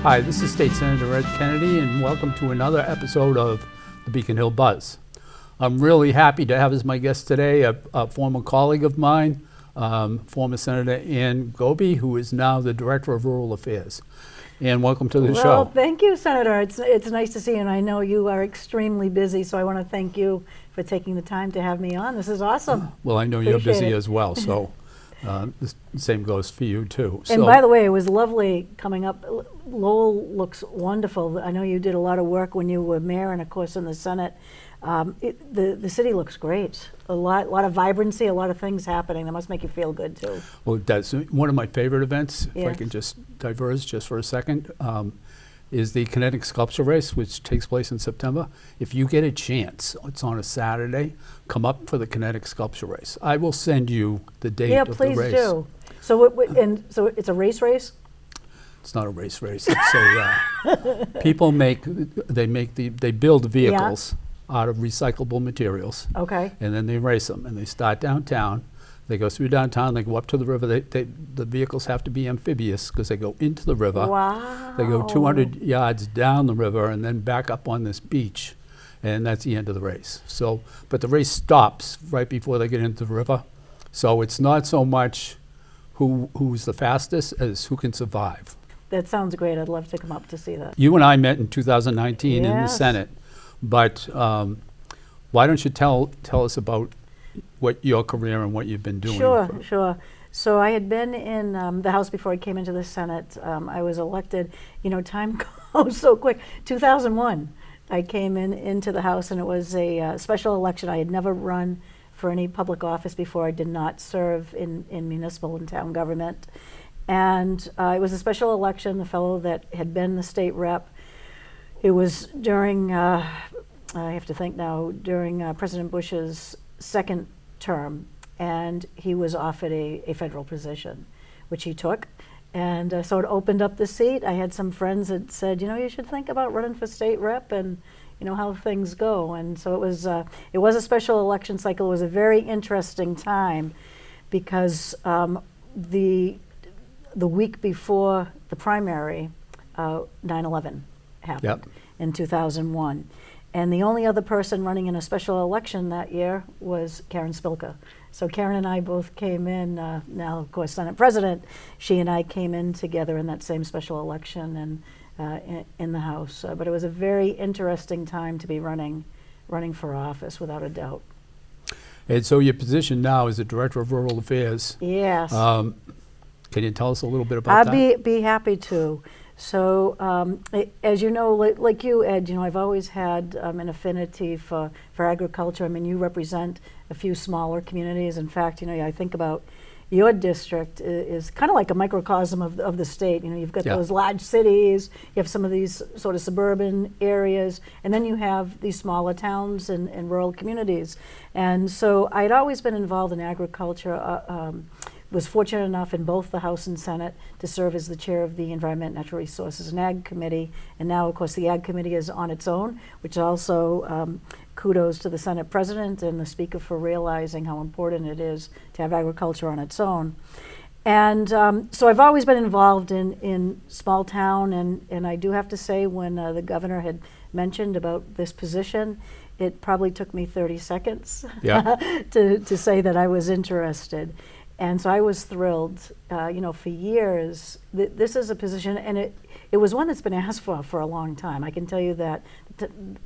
Hi, this is State Senator Ed Kennedy, and welcome to another episode of the Beacon Hill Buzz. I'm really happy to have as my guest today a former colleague of mine, former Senator Anne Gobi, who is now the Director of Rural Affairs. And welcome to the show. Well, thank you, Senator. It's nice to see you, and I know you are extremely busy, so I want to thank you for taking the time to have me on. This is awesome. Well, I know you're Appreciate busy it. as well, so the same goes for you too. And by the way, it was lovely coming up. Lowell looks wonderful. I know you did a lot of work when you were mayor and, of course, in the Senate. The city looks great. A lot of vibrancy, a lot of things happening. That must make you feel good, too. Well, that's one of my favorite events, if I Yes. can just diverge just for a second, is the kinetic sculpture race, which takes place in September. If you get a chance, it's on a Saturday, come up for the kinetic sculpture race. I will send you the date Yeah, of the please race. do. So it's a race? It's not a race. It's a, people they build vehicles out of recyclable materials. Okay. And then they race them, and they start downtown. They go through downtown, they go up to the river. The vehicles have to be amphibious because they go into the river. Wow. They go 200 yards down the river and then back up on this beach, and that's the end of the race. So, but the race stops right before they get into the river. So it's not so much who's the fastest as who can survive. That sounds great. I'd love to come up to see that. You and I met in 2019 in the Yes. Senate, but why don't you tell us about what your career and what you've been doing? Sure. So I had been in the House before I came into the Senate. I was elected. Time goes so quick. 2001, I came into the House, and it was a special election. I had never run for any public office before. I did not serve in municipal and town government. And it was a special election. The fellow that had been the state rep, it was during, I have to think now, during President Bush's second term, and he was offered a federal position, which he took. And so it opened up the seat. I had some friends that said, you should think about running for state rep and how things go. And so it was a special election cycle. It was a very interesting time because the week before the primary, 9/11 happened in 2001. And the only other person running in a special election that year was Karen Spilka. So Karen and I both came in, now of course Senate President, she and I came in together in that same special election and in the House. But it was a very interesting time to be running for office, without a doubt. And so your position now is the Director of Rural Affairs. Yes. Can you tell us a little bit about that? I'd be happy to. So, as you know, like you, Ed, I've always had an affinity for agriculture. I mean, you represent a few smaller communities. In fact, I think about your district is kind of like a microcosm of the state. You've got those large cities, you have some of these sort of suburban areas, and then you have these smaller towns and rural communities. And so I'd always been involved in agriculture. Was fortunate enough in both the House and Senate to serve as the chair of the Environment, Natural Resources, and Ag Committee. And now, of course, the Ag Committee is on its own, which also kudos to the Senate President and the Speaker for realizing how important it is to have agriculture on its own. And so I've always been involved in small town, and I do have to say, when the governor had mentioned about this position, it probably took me 30 seconds to say that I was interested. And so I was thrilled. For years, this is a position, and it was one that's been asked for a long time. I can tell you that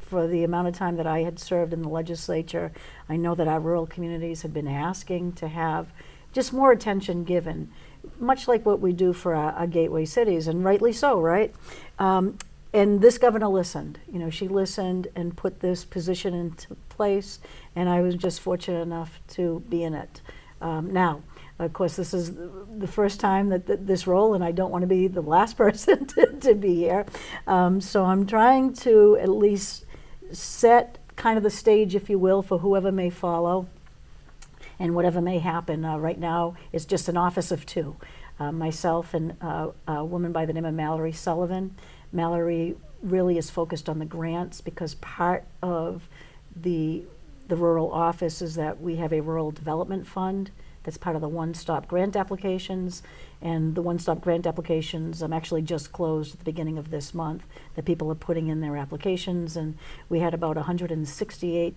for the amount of time that I had served in the legislature, I know that our rural communities had been asking to have just more attention given, much like what we do for our gateway cities, and rightly so, right? And this governor listened. She listened and put this position into place, and I was just fortunate enough to be in it. Now, of course, this is the first time that this role, and I don't want to be the last person to be here. So I'm trying to at least set kind of the stage, if you will, for whoever may follow and whatever may happen. Right now, it's just an office of two, myself and a woman by the name of Mallory Sullivan. Mallory really is focused on the grants because part of the rural office is that we have a rural development fund that's part of the one-stop grant applications. And the one-stop grant applications actually just closed at the beginning of this month. The people are putting in their applications, and we had about 168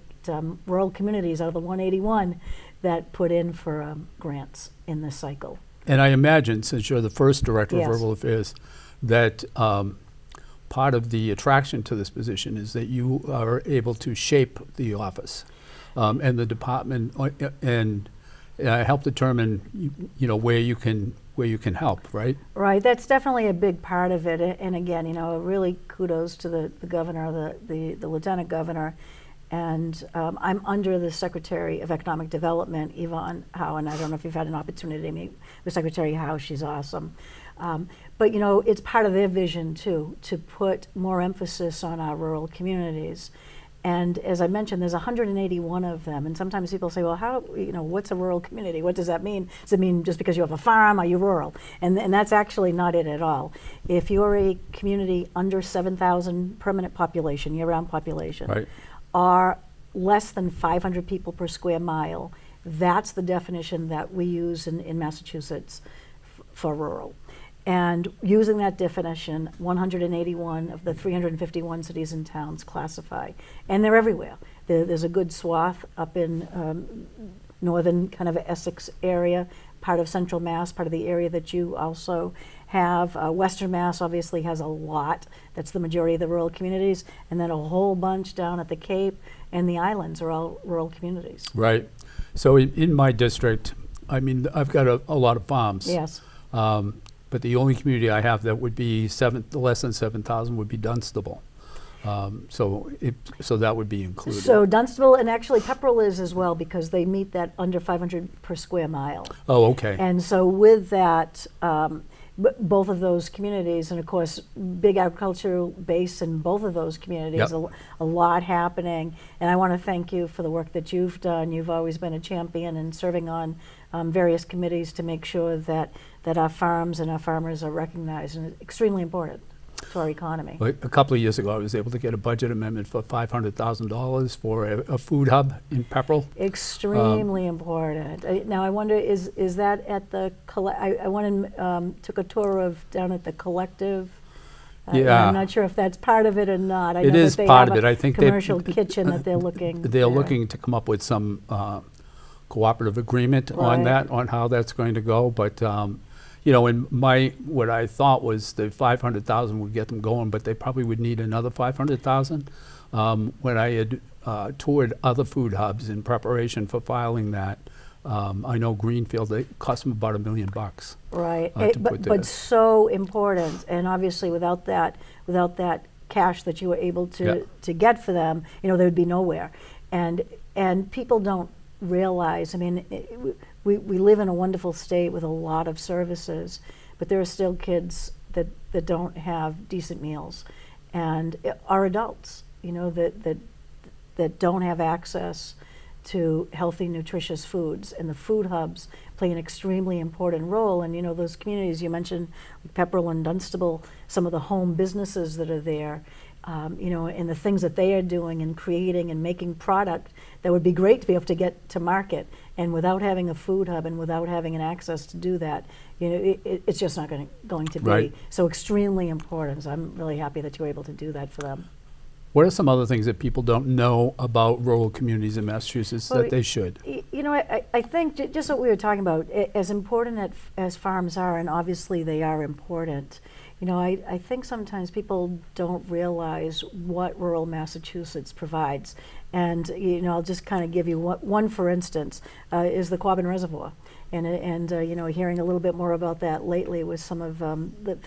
rural communities out of the 181 that put in for grants in this cycle. And I imagine, since you're the first director Yes. of Rural Affairs, that part of the attraction to this position is that you are able to shape the office and the department and help determine, where you can help, right? Right, that's definitely a big part of it. And again, really kudos to the governor, the lieutenant governor. And I'm under the Secretary of Economic Development, Yvonne Howe, and I don't know if you've had an opportunity to meet with Secretary Howe. She's awesome. But it's part of their vision too, to put more emphasis on our rural communities. And as I mentioned, there's 181 of them. And sometimes people say, well, what's a rural community? What does that mean? Does it mean just because you have a farm, are you rural? And that's actually not it at all. If you're a community under 7,000 permanent population, year-round population, Right. are less than 500 people per square mile, that's the definition that we use in Massachusetts for rural. And using that definition, 181 of the 351 cities and towns classify. And they're everywhere. There's a good swath up in northern kind of Essex area, part of Central Mass, part of the area that you also have. Western Mass obviously has a lot. That's the majority of the rural communities. And then a whole bunch down at the Cape, and the islands are all rural communities. Right. So in my district, I've got a lot of farms. Yes. But the only community I have that would be less than 7,000 would be Dunstable. So that would be included. So Dunstable, and actually Pepperell is as well, because they meet that under 500 per square mile. Oh, okay. And so with that, both of those communities, and of course, big agricultural base in both of those communities, Yep. a lot happening. And I want to thank you for the work that you've done. You've always been a champion in serving on various committees to make sure that our farms and our farmers are recognized, and it's extremely important to our economy. Well, a couple of years ago, I was able to get a budget amendment for $500,000 for a food hub in Pepperell. Extremely important. Now I wonder, is that at the I went and took a tour down at the Collective. Yeah. I'm not sure if that's part of it or not. I It know is that they part have of it. a I think commercial kitchen that they're looking. They're looking to come up with some cooperative agreement on Right. that, on how that's going to go. But what I thought was the 500,000 would get them going, but they probably would need another 500,000. When I had toured other food hubs in preparation for filing that, I know Greenfield, it cost them about $1 million. Right, to put there. but so important, and obviously without that cash that you were able Yeah. to get for them, they would be nowhere. And people don't realize, we live in a wonderful state with a lot of services, but there are still kids that don't have decent meals, and are adults, that don't have access to healthy, nutritious foods, and the food hubs play an extremely important role. And those communities you mentioned, like Pepperell and Dunstable, some of the home businesses that are there, and the things that they are doing and creating and making product that would be great to be able to get to market. And without having a food hub and without having an access to do that, it's just not going to be. Right. So extremely important. So I'm really happy that you were able to do that for them. What are some other things that people don't know about rural communities in Massachusetts that they should? I think just what we were talking about, as important as farms are, and obviously they are important, I think sometimes people don't realize what rural Massachusetts provides. And I'll just kind of give you one for instance, is the Quabbin Reservoir. And hearing a little bit more about that lately with some of the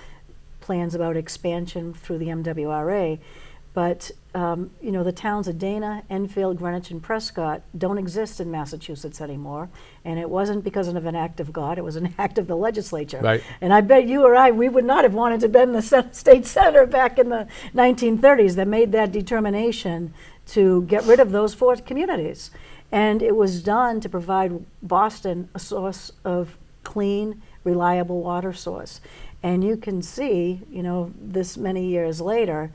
plans about expansion through the MWRA. But the towns of Dana, Enfield, Greenwich, and Prescott don't exist in Massachusetts anymore. And it wasn't because of an act of God, it was an act of the legislature. Right. And I bet you or I, we would not have wanted to be the state senator back in the 1930s that made that determination to get rid of those 4 communities. And it was done to provide Boston a source of clean, reliable water source. And you can see, this many years later,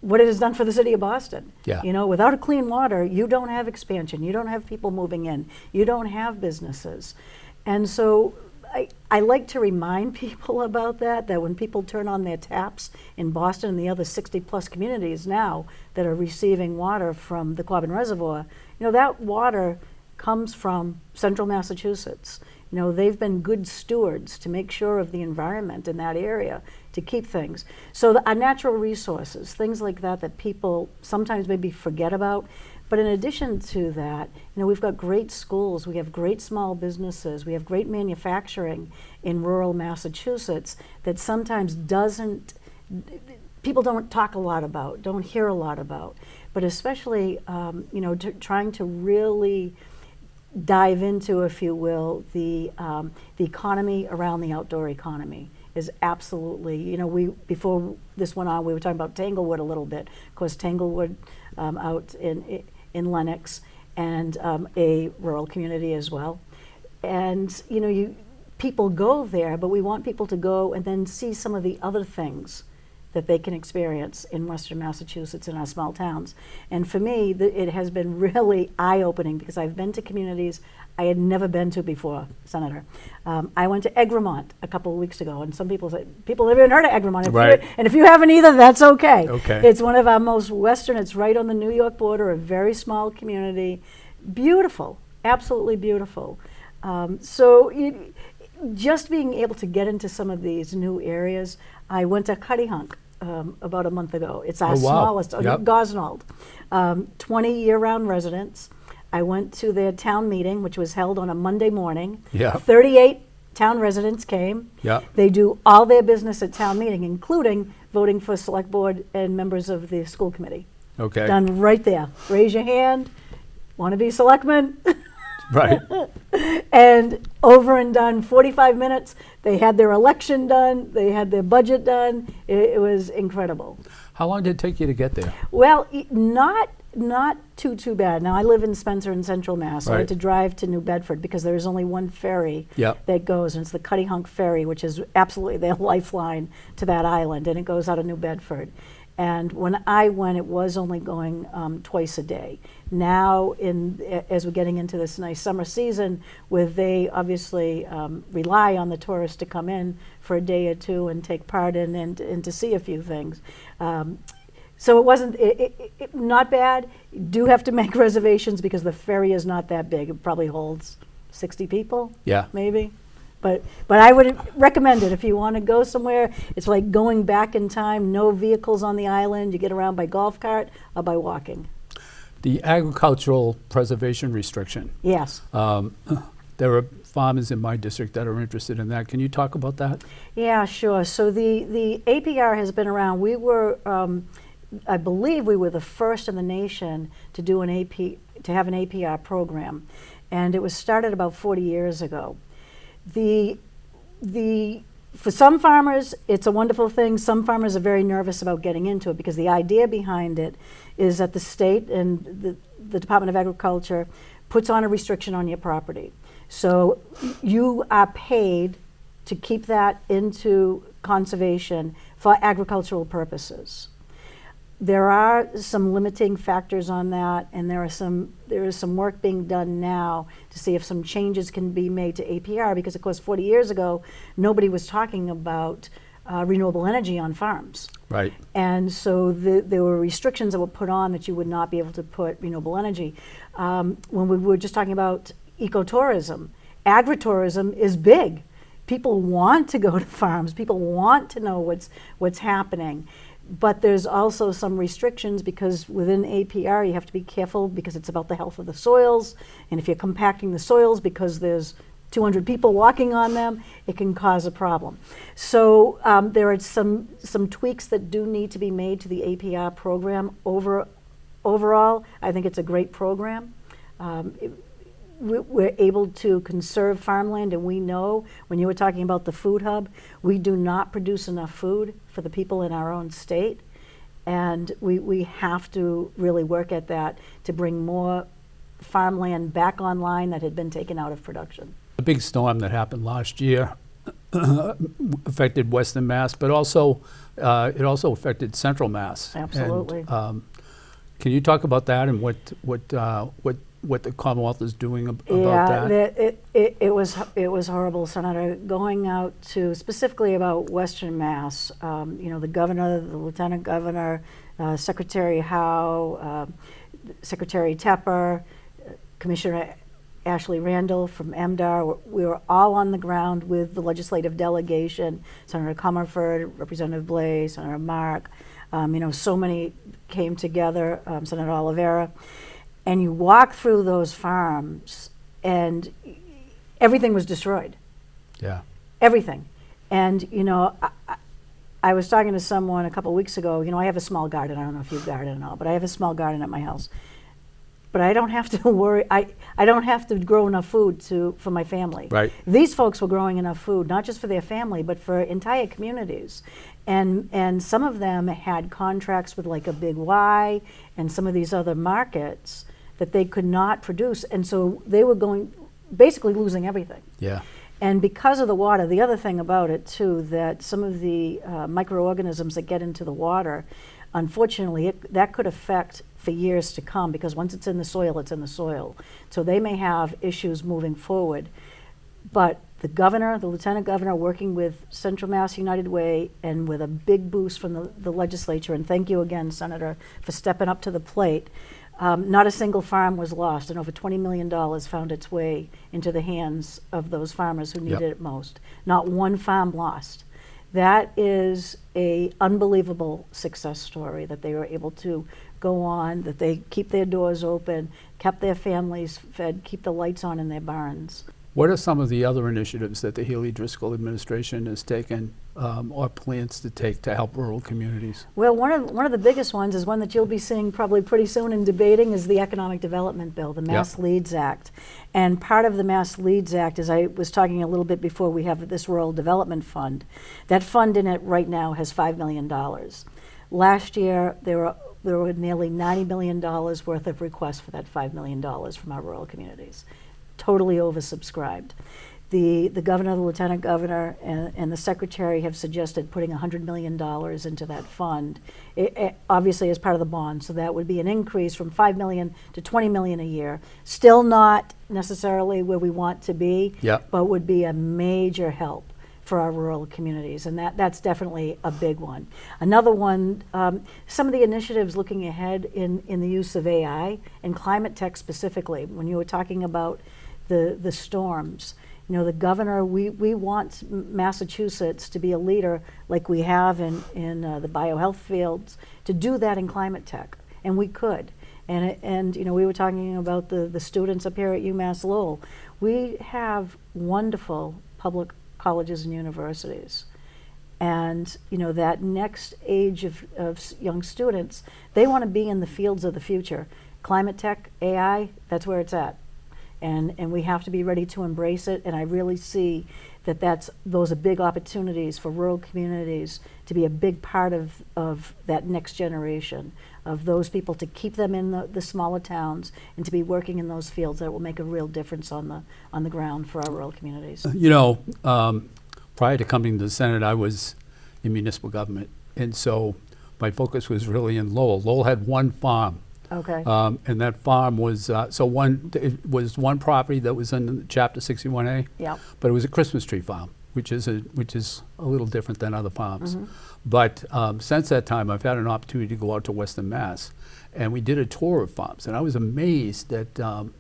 what it has done for the city of Boston. Yeah. You know, without a clean water, you don't have expansion, you don't have people moving in, you don't have businesses. And so I like to remind people about that when people turn on their taps in Boston and the other 60 plus communities now that are receiving water from the Quabbin Reservoir, you know, that water comes from central Massachusetts. You know, they've been good stewards to make sure of the environment in that area, to keep things. So our natural resources, things like that people sometimes maybe forget about. But in addition to that, you know, we've got great schools, we have great small businesses, we have great manufacturing in rural Massachusetts that sometimes people don't talk a lot about, don't hear a lot about. But especially, you know, trying to really dive into, if you will, the economy around the outdoor economy is absolutely, you know, before this went on, we were talking about Tanglewood a little bit. Of course, Tanglewood out in Lenox, and a rural community as well. And, you know, people go there, but we want people to go and then see some of the other things that they can experience in Western Massachusetts in our small towns. And for me, it has been really eye-opening because I've been to communities I had never been to before, Senator. I went to Egremont a couple of weeks ago, and some people said, people have even heard of Egremont. Right. And if you haven't either, that's okay. Okay. It's one of our most western, it's right on the New York border, a very small community. Beautiful, absolutely beautiful. Just being able to get into some of these new areas. I went to Cuttyhunk about a month ago. It's our smallest, Yep. Gosnold, 20 year-round residents. I went to their town meeting, which was held on a Monday morning. Yeah. 38 town residents came. Yeah. They do all their business at town meeting, including voting for select board and members of the school committee. Okay. Done right there. Raise your hand. Want to be selectman? Right. And over and done, 45 minutes. They had their election done. They had their budget done. It was incredible. How long did it take you to get there? Well, not too bad. Now, I live in Spencer in Central Mass. So I had to drive to New Bedford because there is only one ferry that goes, and it's the Cuttyhunk Ferry, which is absolutely their lifeline to that island, and it goes out of New Bedford. And when I went, it was only going twice a day. Now, as we're getting into this nice summer season, where they obviously rely on the tourists to come in for a day or two and take part in and to see a few things. So it wasn't not bad. You do have to make reservations because the ferry is not that big. It probably holds 60 people, maybe. But I would recommend it if you want to go somewhere. It's like going back in time, no vehicles on the island. You get around by golf cart or by walking. The agricultural preservation restriction. Yes. There are farmers in my district that are interested in that. Can you talk about that? Yeah, sure. So the APR has been around. We were, I believe we were the first in the nation to do to have an APR program. And it was started about 40 years ago. For some farmers, it's a wonderful thing. Some farmers are very nervous about getting into it because the idea behind it is that the state and the Department of Agriculture puts on a restriction on your property. So you are paid to keep that into conservation for agricultural purposes. There are some limiting factors on that, and there is some work being done now to see if some changes can be made to APR, because of course 40 years ago nobody was talking about renewable energy on farms. Right. And so there were restrictions that were put on that you would not be able to put renewable energy. When we were just talking about ecotourism, agritourism is big. People want to go to farms. People want to know what's happening. But there's also some restrictions because within APR you have to be careful because it's about the health of the soils. And if you're compacting the soils because there's 200 people walking on them, it can cause a problem. So there are some tweaks that do need to be made to the APR program. Overall, I think it's a great program. We're able to conserve farmland, and we know when you were talking about the food hub, we do not produce enough food for the people in our own state, and we have to really work at that to bring more farmland back online that had been taken out of production. The big storm that happened last year affected Western Mass, but also it also affected Central Mass. Absolutely. And, can you talk about that and what the Commonwealth is doing about that? It was horrible, Senator. Going out to specifically about Western Mass, the governor, the lieutenant governor, Secretary Howe, Secretary Tepper, Commissioner Ashley Randall from MDAR. We were all on the ground with the legislative delegation, Senator Comerford, Representative Blais, Senator Mark. So many came together, Senator Oliveira. And you walk through those farms and everything was destroyed. Yeah. Everything. And, I was talking to someone a couple weeks ago. I have a small garden. I don't know if you garden at all, but I have a small garden at my house. But I don't have to worry. I don't have to grow enough food for my family. Right. These folks were growing enough food, not just for their family, but for entire communities. And some of them had contracts with like a Big Y and some of these other markets that they could not produce. And so they were basically losing everything. Yeah. And because of the water, the other thing about it too, that some of the microorganisms that get into the water, unfortunately, that could affect for years to come, because once it's in the soil, it's in the soil. So they may have issues moving forward. But the governor, the lieutenant governor, working with Central Mass United Way and with a big boost from the legislature, and thank you again, Senator, for stepping up to the plate. Not a single farm was lost, and over $20 million found its way into the hands of those farmers who needed it most. Not one farm lost. That is a unbelievable success story, that they were able to go on, that they keep their doors open, kept their families fed, keep the lights on in their barns. What are some of the other initiatives that the Healy Driscoll administration has taken or plans to take to help rural communities? Well, one of the biggest ones is one that you'll be seeing probably pretty soon and debating is the Economic Development Bill, the Mass Leads Act. And part of the Mass Leads Act, as I was talking a little bit before, we have this Rural Development Fund. That fund in it right now has $5 million. Last year, there were nearly $90 million worth of requests for that $5 million from our rural communities. Totally oversubscribed. The governor, the lieutenant governor, and the secretary have suggested putting $100 million into that fund, obviously as part of the bond. So that would be an increase from $5 million to $20 million a year. Still not necessarily where we want to be, but would be a major help for our rural communities, and that's definitely a big one. Another one, some of the initiatives looking ahead in the use of AI and climate tech specifically. When you were talking about the storms, the governor, we want Massachusetts to be a leader like we have in the biohealth fields, to do that in climate tech, and we could. And we were talking about the students up here at UMass Lowell. We have wonderful public colleges and universities. And that next age of young students, they want to be in the fields of the future. Climate tech, AI, that's where it's at. And we have to be ready to embrace it. And I really see those are big opportunities for rural communities to be a big part of that next generation, of those people, to keep them in the smaller towns and to be working in those fields that will make a real difference on the ground for our rural communities. Prior to coming to the Senate, I was in municipal government, and so my focus was really in Lowell. Lowell had one farm. Okay. And that farm was it was one property that was in Chapter 61A. Yeah. But it was a Christmas tree farm, which is a little different than other farms. Mm-hmm. But since that time, I've had an opportunity to go out to Western Mass, and we did a tour of farms, and I was amazed that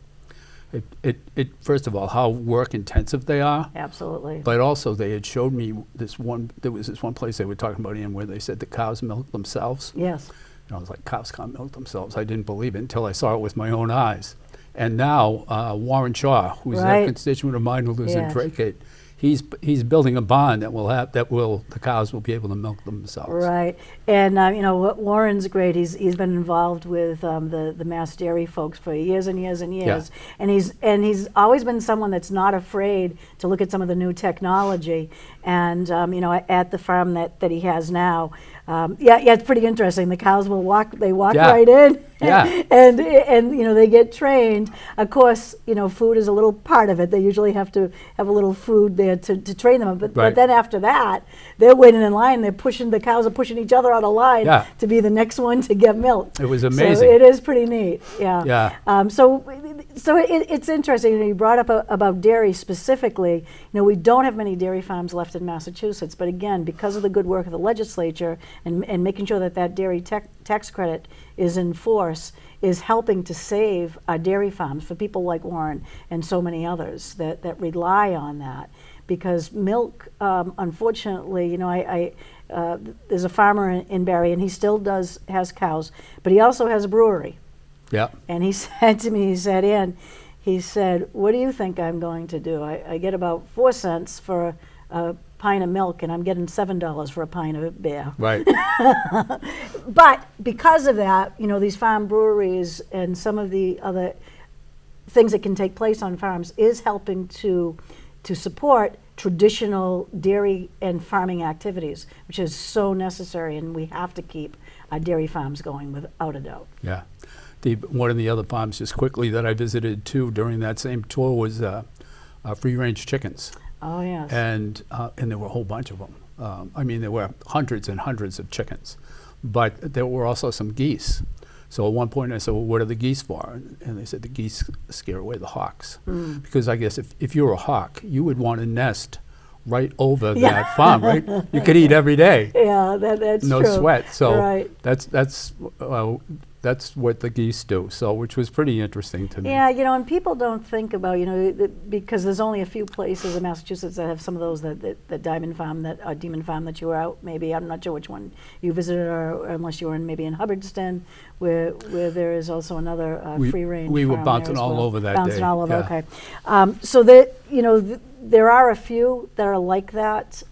first of all, how work intensive they are. Absolutely. But also, they had showed me there was this one place they were talking about where they said the cows milk themselves. Yes. And I was like, cows can't milk themselves. I didn't believe it until I saw it with my own eyes. And now Warren Shaw, who's a constituent of mine who lives in Drake, he's building a barn the cows will be able to milk themselves. Right, and Warren's great. He's been involved with the Mass Dairy folks for years and years and years, and he's always been someone that's not afraid to look at some of the new technology. And at the farm that he has now, Yeah, it's pretty interesting. The cows will walk, they walk Yeah. right in. Yeah. And you know, they get trained. Of course, you know, food is a little part of it. They usually have to have a little food there to train them. But Right. then after that, they're waiting in line. The cows are pushing each other out of line Yeah. to be the next one to get milk. It was So amazing. it is pretty neat, yeah. Yeah. So it's interesting. You know, you brought up about dairy specifically. You know, we don't have many dairy farms left in Massachusetts, but again, because of the good work of the legislature and making sure that that dairy tax credit is in force, is helping to save our dairy farms for people like Warren and so many others that rely on that. Because milk, unfortunately, you know, there's a farmer in Barry, and he still has cows, but he also has a brewery. Yeah. And he said to me, Ann, he said, what do you think I'm going to do? I get about 4 cents for a pint of milk, and I'm getting $7 for a pint of beer. Right. But because of that, you know, these farm breweries and some of the other things that can take place on farms is helping to support traditional dairy and farming activities, which is so necessary, and we have to keep our dairy farms going without a doubt. Yeah. One of the other farms, just quickly, that I visited too during that same tour was free-range chickens. Oh, yes. And there were a whole bunch of them. I mean, there were hundreds and hundreds of chickens, but there were also some geese. So at one point I said, well, what are the geese for? And they said the geese scare away the hawks. Because I guess if you're a hawk, you would want to nest right over that farm, right? You could eat every day. Yeah, that's no true. sweat. So Right. that's what the geese do. So which was pretty interesting to me. Yeah, you know, and people don't think about, you know, because there's only a few places in Massachusetts that have some of those, that Diamond Farm, that Demon Farm that you were out, maybe, I'm not sure which one you visited, or unless you were maybe in Hubbardston, where there is also another free range. We were farm bouncing there as all well. over that Bouncing day. all over, Yeah. okay. So that, you know, there are a few that are like that.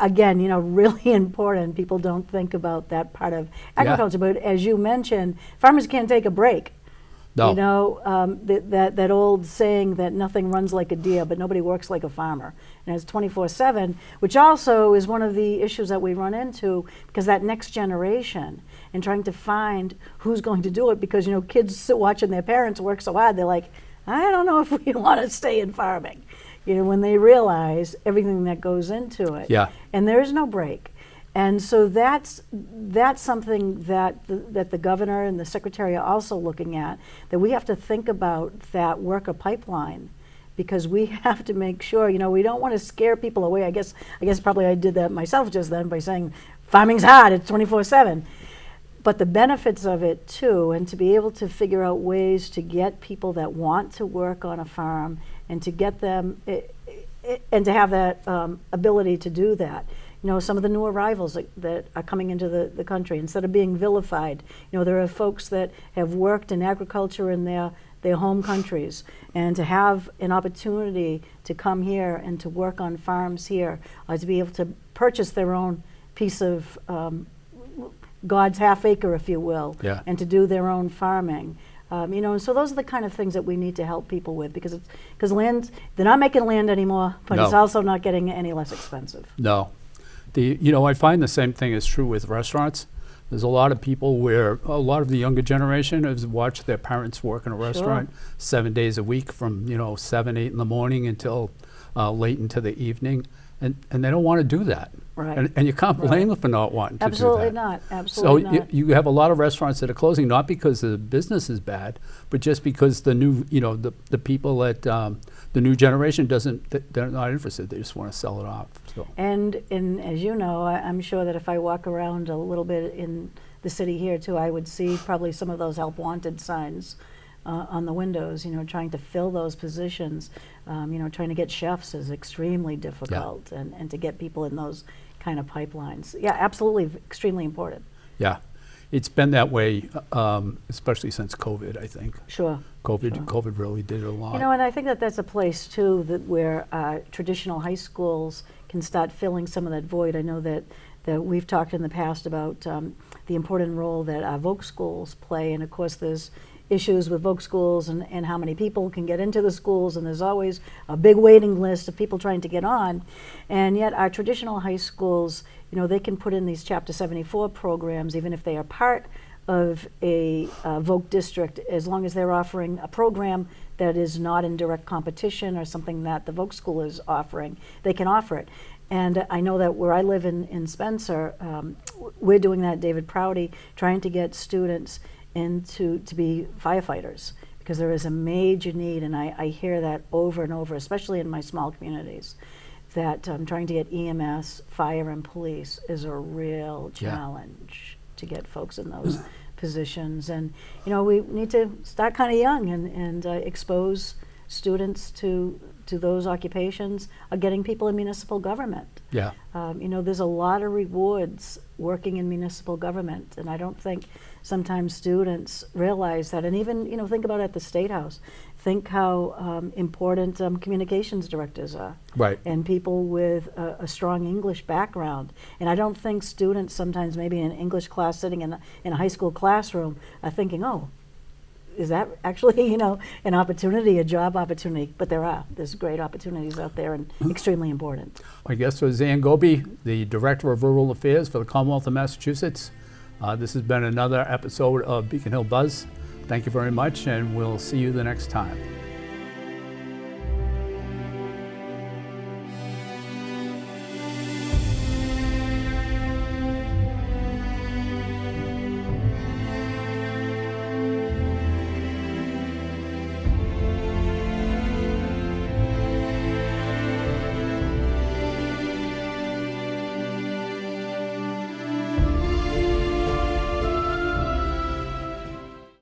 Again, you know, really important. People don't think about that part of agriculture, but as you mentioned, farmers can't take a break. No. You know, that old saying that nothing runs like a deer, but nobody works like a farmer. And it's 24/7, which also is one of the issues that we run into, because that next generation and trying to find who's going to do it, because, you know, kids sit watching their parents work so hard, they're like, I don't know if we want to stay in farming. You know, when they realize everything that goes into it. Yeah. And there is no break. And so that's something that the governor and the secretary are also looking at, that we have to think about that worker pipeline, because we have to make sure, you know, we don't want to scare people away. I guess probably I did that myself just then by saying farming's hard, it's 24/7. But the benefits of it too, and to be able to figure out ways to get people that want to work on a farm and to get them, and to have that ability to do that. You know, some of the new arrivals that are coming into the country, instead of being vilified, you know, there are folks that have worked in agriculture in their home countries, and to have an opportunity to come here and to work on farms here, or to be able to purchase their own piece of God's half acre, if you will, Yeah. and to do their own farming. You know, and so those are the kind of things that we need to help people with, because land, they're not making land anymore, but it's No. also not getting any less expensive. No. You know, I find the same thing is true with restaurants. There's a lot of people where a lot of the younger generation has watched their parents work in a restaurant 7 days a week from, you know, 7, 8 in the morning until late into the evening. And they don't want to do that. Right. And you can't blame them for not wanting to do Absolutely that. not. Absolutely So not. you have a lot of restaurants that are closing, not because the business is bad, but just because the new, you know, the people that the new generation they're not interested. They just want to sell it off. So And as you know, I'm sure that if I walk around a little bit in the city here too, I would see probably some of those help wanted signs on the windows, you know, trying to fill those positions. You know, trying to get chefs is extremely difficult, and to get people in those kind of pipelines. Yeah, absolutely, extremely important. yeah, it's been that way, especially since COVID, I think. Sure. COVID really did a lot. You know, and I think that that's a place too where traditional high schools can start filling some of that void. I know that we've talked in the past about the important role that our Voc schools play, and of course there's, issues with Voc schools and how many people can get into the schools, and there's always a big waiting list of people trying to get on. And yet our traditional high schools, they can put in these Chapter 74 programs even if they are part of a Voc district, as long as they're offering a program that is not in direct competition or something that the Voc school is offering, they can offer it. And I know that where I live in Spencer, we're doing that, David Prouty, trying to get students to be firefighters, because there is a major need, and I hear that over and over, especially in my small communities, that trying to get EMS, fire, and police is a real challenge to get folks in those positions. And we need to start kind of young and expose students to those occupations, getting people in municipal government. Yeah. There's a lot of rewards working in municipal government, and I don't think sometimes students realize that. And even, think about at the State House. Think how important communications directors are. Right. And people with a strong English background. And I don't think students sometimes, maybe in an English class sitting in a high school classroom, are thinking, oh, is that actually, an opportunity, a job opportunity? But there's great opportunities out there, and extremely important. My guest was Anne Gobi, the Director of Rural Affairs for the Commonwealth of Massachusetts. This has been another episode of Beacon Hill Buzz. Thank you very much, and we'll see you the next time.